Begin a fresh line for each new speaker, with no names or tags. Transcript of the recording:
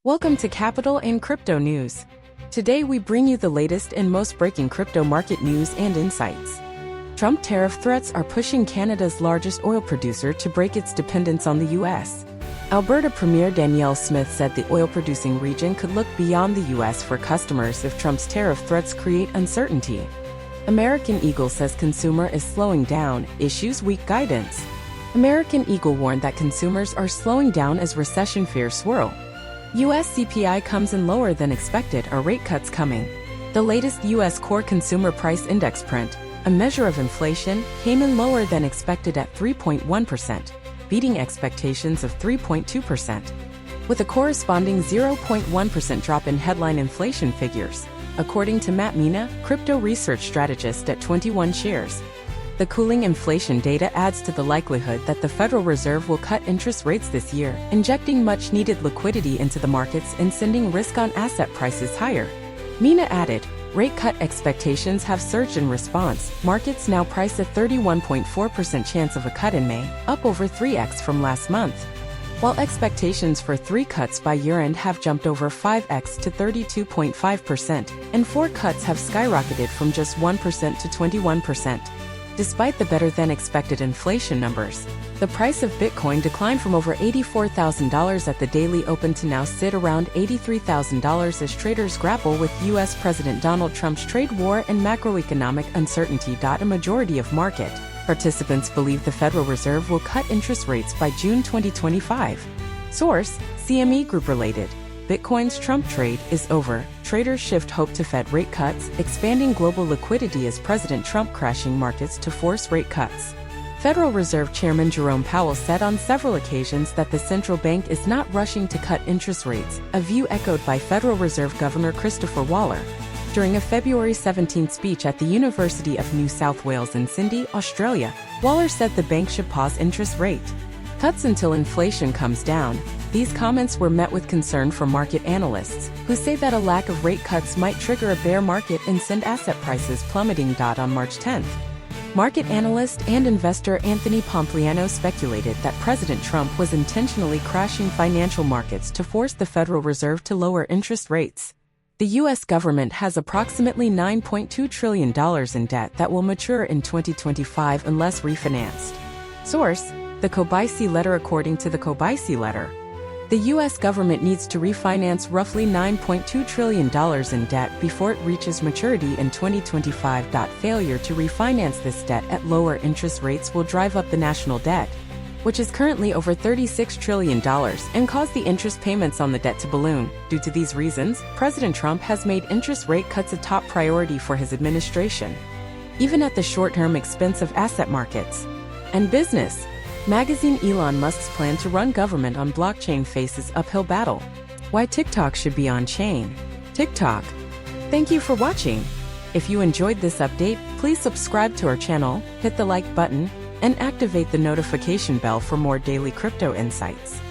Welcome to Capital and Crypto News. Today we bring you the latest and most breaking crypto market news and insights. Trump tariff threats are pushing Canada's largest oil producer to break its dependence on the U.S. Alberta Premier Danielle Smith said the oil-producing region could look beyond the U.S. for customers if Trump's tariff threats create uncertainty. American Eagle says consumer is slowing down, issues weak guidance. American Eagle warned that consumers are slowing down as recession fears swirl. U.S. CPI comes in lower than expected, are rate cuts coming? The latest U.S. Core Consumer Price Index print, a measure of inflation, came in lower than expected at 3.1%, beating expectations of 3.2%, with a corresponding 0.1% drop in headline inflation figures, according to Matt Mena, crypto research strategist at 21 Shares. The cooling inflation data adds to the likelihood that the Federal Reserve will cut interest rates this year, injecting much-needed liquidity into the markets and sending risk-on asset prices higher. Mena added, rate cut expectations have surged in response. Markets now price a 31.4% chance of a cut in May, up over 3x from last month. While expectations for 3 cuts by year-end have jumped over 5x to 32.5%, and 4 cuts have skyrocketed from just 1% to 21%. Despite the better-than-expected inflation numbers, the price of Bitcoin declined from over $84,000 at the daily open to now sit around $83,000 as traders grapple with U.S. President Donald Trump's trade war and macroeconomic uncertainty. A majority of market participants believe the Federal Reserve will cut interest rates by June 2025. Source: CME GroupRelated. Bitcoin's Trump trade is over. Traders shift hope to Fed rate cuts, expanding global liquidity as President Trump crashing markets to force rate cuts. Federal Reserve Chairman Jerome Powell said on several occasions that the central bank is not rushing to cut interest rates, a view echoed by Federal Reserve Governor Christopher Waller. During a February 17 speech at the University of New South Wales in Syndey, Australia, Waller said the bank should pause interest rate cuts until inflation comes down. These comments were met with concern from market analysts, who say that a lack of rate cuts might trigger a bear market and send asset prices plummeting. On March 10, market analyst and investor Anthony Pompliano speculated that President Trump was intentionally crashing financial markets to force the Federal Reserve to lower interest rates. The U.S. government has approximately $9.2 trillion in debt that will mature in 2025 unless refinanced. Source: the Kobeissi Letter. According to the Kobeissi Letter, the U.S. government needs to refinance roughly $9.2 trillion in debt before it reaches maturity in 2025. Failure to refinance this debt at lower interest rates will drive up the national debt, which is currently over $36 trillion, and cause the interest payments on the debt to balloon. Due to these reasons, President Trump has made interest rate cuts a top priority for his administration, even at the short-term expense of asset markets and business. Magazine Elon Musk's plan to run government on blockchain faces uphill battle. Why TikTok should be on chain. TikTok. Thank you for watching. If you enjoyed this update, please subscribe to our channel, hit the like button, and activate the notification bell for more daily crypto insights.